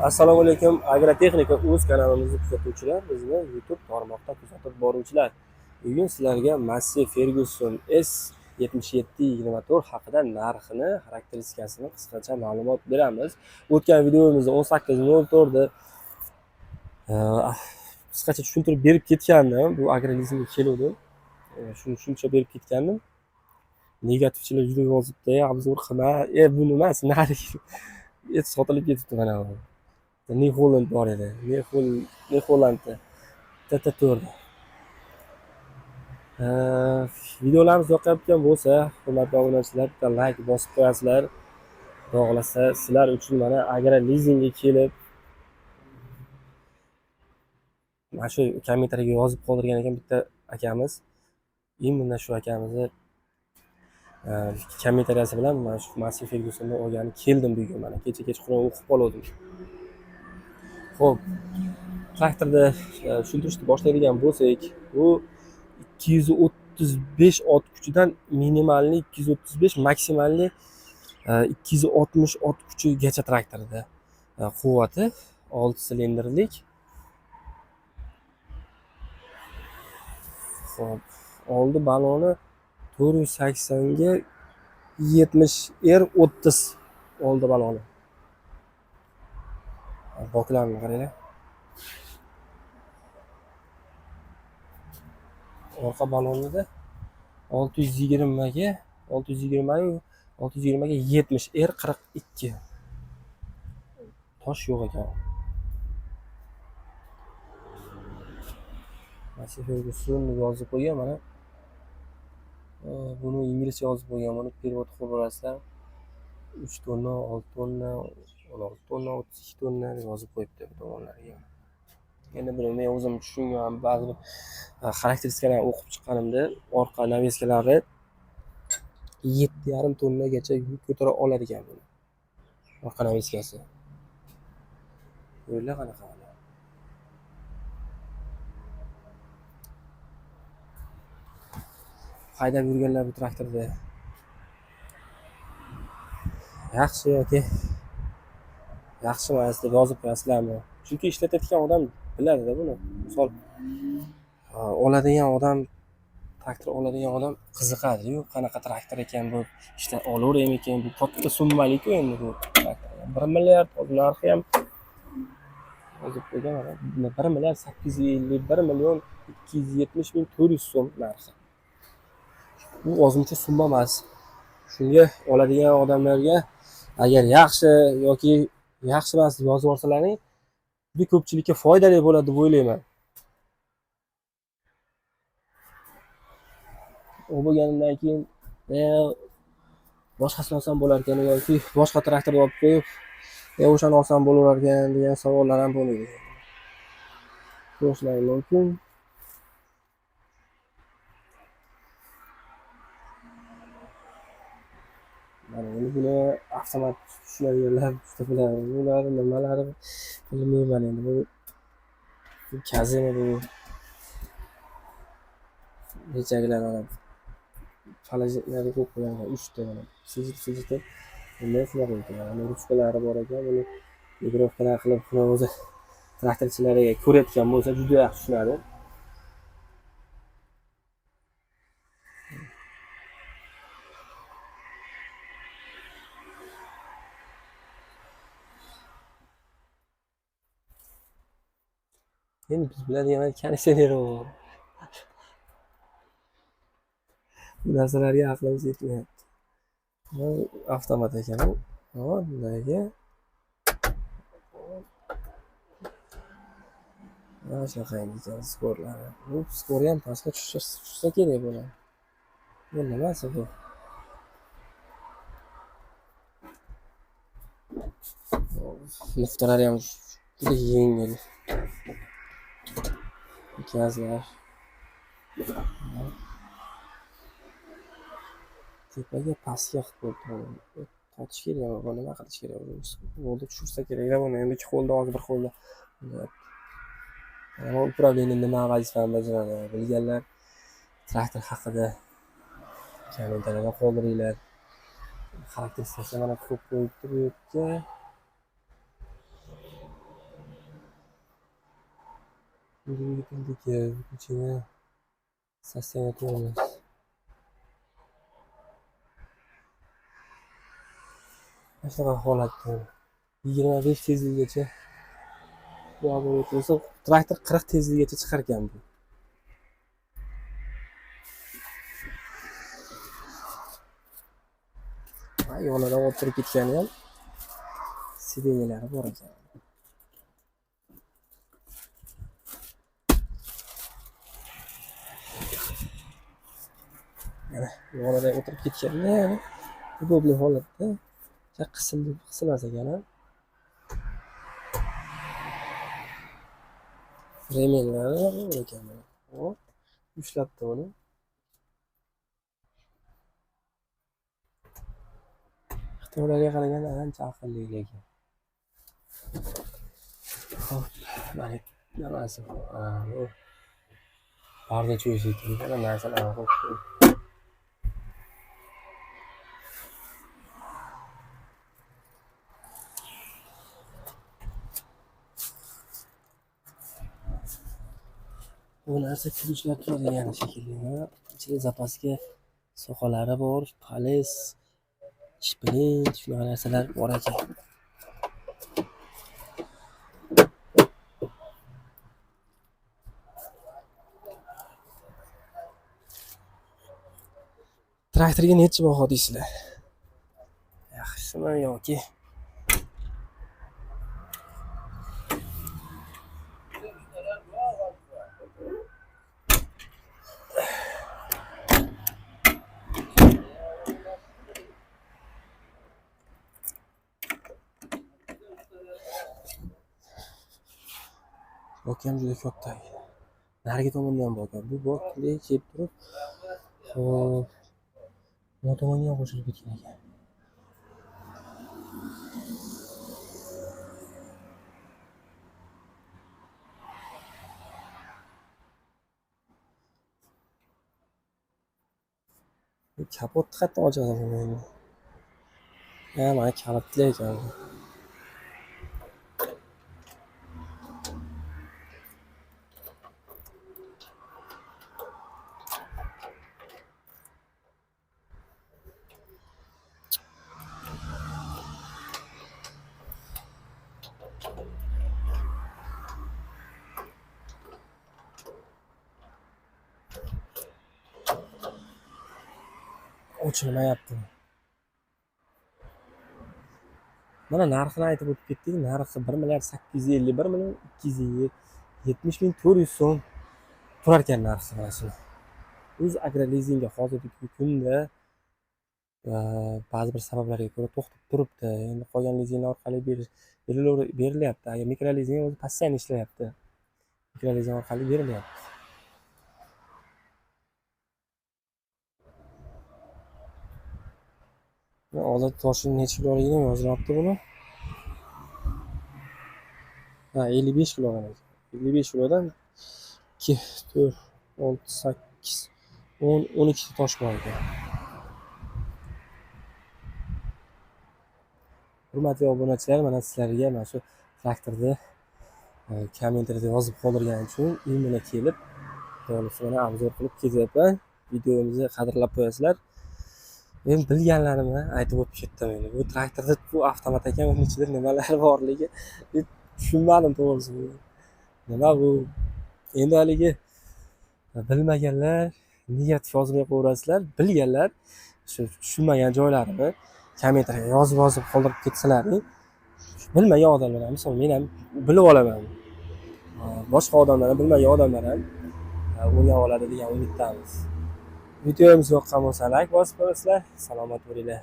Assalomu alaykum, Agrotexnika o'z kanalimizni kuzatuvchilar, bizni YouTube tarmoqda kuzatib boruvchilar. Bugun sizlarga Massey Ferguson S7724 haqida narxini, xarakteristikasini qisqacha ma'lumot beramiz. O'tgan videomizda 18.04da qisqacha tushuntirib berib ketgandim. Bu agrolizingga keluvdi. Shuni shuncha berib ketgandim. Negativchilar juda yozibdi, obzor qilma. Bu nimasi? Et sotilib ketibdi mana bu. New Holland bor edi. New Hollandda TT4. Videolarimiz yoqayotgan bo'lsa, hurmatli obunachilar, bitta like bosib qo'yasizlar. Xohlasa sizlar uchun mana agrolizingga kelib, mana shu kommentariyga yozib qoldirgan ekan bitta akamiz. Именно shu akamizni kommentariyasi bilan mana shu Massey Fergusonni olgani keldim bugun mana. Kechqurun o'qib qoldim. Xo'p, traktorda tushuntirishni boshlaydigan bo'lsak, bu 235 ot kuchidan minimalni 235, maksimalni 260 ot kuchigacha traktorda quvvati 6 silindrlik. Xo'p, oldi baloni 480 ga 70 R30 oldi baloni. Boklarni qaranglar. Orqa balonida 620 ga 70 R42. Tosh yo'q ekan. Massey Ferguson yozib qo'ygan mana. Buni inglizcha yozib qo'ygan. Buni perevod qilib olasizlar. 3 tonna, 6 tonna, 16 tonna, 32 tonna deb yozib qo'yibdi bu tomonlarga. Endi buni men o'zim tushungan ba'zi xarakteristikalarni o'qib chiqqanimda orqa naveskalari 7,5 tonnagacha yuk ko'tara oladigan buni. Orqa naveskasi. Yo'llar qanaqa? Haydab yurganlar bu traktorda yaxshi yoki yaxshi emas deb yozib qo'yasizlarmi? Chunki ishlatayotgan odam biladi-da buni. Misol oladigan odam, traktor oladigan odam qiziqadi-yu, qanaqa traktor ekan bu, ishlat olaveramikan, bu katta summalik-ku endi bu traktor. 1 milliard narxi ham yozib qo'ygan, 1 milliard 850, 1 million 270 ming 400 so'm narxi. Bu ozmuncha summa emas. Shunga oladigan odamlarga agar yaxshi yoki yaxshi emas deb yozib olsalaring, bu ko'pchilikka foydali bo'ladi deb o'ylayman. U bo'lgandan keyin boshqasini olsam bo'lar ekan yoki boshqa traktor olib qo'yib, o'shani olsam bo'lar ekan degan savollar ham bo'ladi. Ko'rishlari mumkin. Mana buni avtomat tushunadiganlar juda biladi. Bular nimalari bilmayman endi. Bu kazina bu. Nechagilar mana falajlari ko'p qo'yilgan 3 ta mana. Sijit. Bunday qilar ekan. Mana ruchkalari bor ekan. Buni migrovkalar qilib o'zi traktorchilariga ko'rayotgan bo'lsa juda yaxshi tushunadi. Endi biz biladigan konditsioner bor. Bu narsalarga aqlimiz yetmayapti. Bu avtomat ekan u. Bundaga mana shunaqa ekan skorlari. Bu skor ham pastga tushsa kerak bo'ladi. Bu nimasi bu? Nuftalari ham juda yengil. Gazlar. Tepaga pastga qilib tortish kerak, bu nima qilish kerak? Qo'lda tushirsa kerak, buni endi 2 qo'lda, hozir 1 qo'lda. Mana upravleniya nima vazifani bajaradi? Bilganlar traktor haqida kommentariyada qoldiringlar. Xarakteristikasi mana ko'p qo'yibdi bu yerga. Yuridik ichini sostenatyorimiz. Mana shunaqa holatda 25 tezlikgacha bu oborot bo'lsa, traktor 40 tezlikgacha chiqar ekan bu. Yonidan o'tirib ketgani ham sideniyalari bor ekan. Mana yonidan o'tirib ketganda udobli holatda qisilmas ekan. Remenlari bor ekan. Hop, ushlabdi uni. Xitoylarga qaraganda ancha aqlli lekin. Hop, mana nimasi? Bu barda cho'yishdi. Mana narsalar hop. Bu narsa kulishlar turadigan shekilli. Ichida zapaska soqolari bor, pales, shpilent, shunaqa narsalar bor ekan. Traktorga necha baho deysizlar? Yaxshimi yoki Bokam juda katta. Narigi tomondan bokam. Bu bok kelib turib, hop, bu tomonga qo'shilib ketgan ekan. Bu kapotni qayerdan ochadi buni? Mana kalitli ekan. Ochilmayapti. Mana narxini aytib o'tib ketdik. Narxi 1.850, 1.270.400 so'm turar ekan narxi mana shu. O'z agrolizingga hozirgi kunda ba'zi bir sabablarga ko'ra to'xtab turibdi. Endi qolgan lizinglar orqali berilyapti. Agar mikrolizing o'zi passiv ishlayapti. Mikrolizing orqali berilyapti. Hozir toshini necha kiloligini yozyapti buni. 55 kilodan. 55 kilodan 2, 4, 6, 8, 10, 12 tosh bor ekan. Hurmatli obunachilar, mana sizlarga mana shu traktorni kommentariyada yozib qoldirganim uchun uyimga kelib, to'g'risini obzor qilib ketyapman. Videomizni qadrlab qo'yasizlar. Men bilganlarimni aytib o'tib ketdim endi. Bu traktorda bu avtomat ekan, uning ichida nimalar borligi tushunmadim to'g'risi. Nima bu? Endi haligi bilmaganlar negativ yozmay qo'yasizlar, bilganlar shu tushunmagan joylarini kommentariyaga yozib qoldirib ketsalar-ku. Bilmagan odamlar ham, misol men ham bilib olaman. Boshqa odamlar ham bilmagan odamlar ham o'rganib oladi degan umiddamiz. Videomiz yoqqan bo'lsa like bosib qo'yasizlar. Salomat bo'linglar.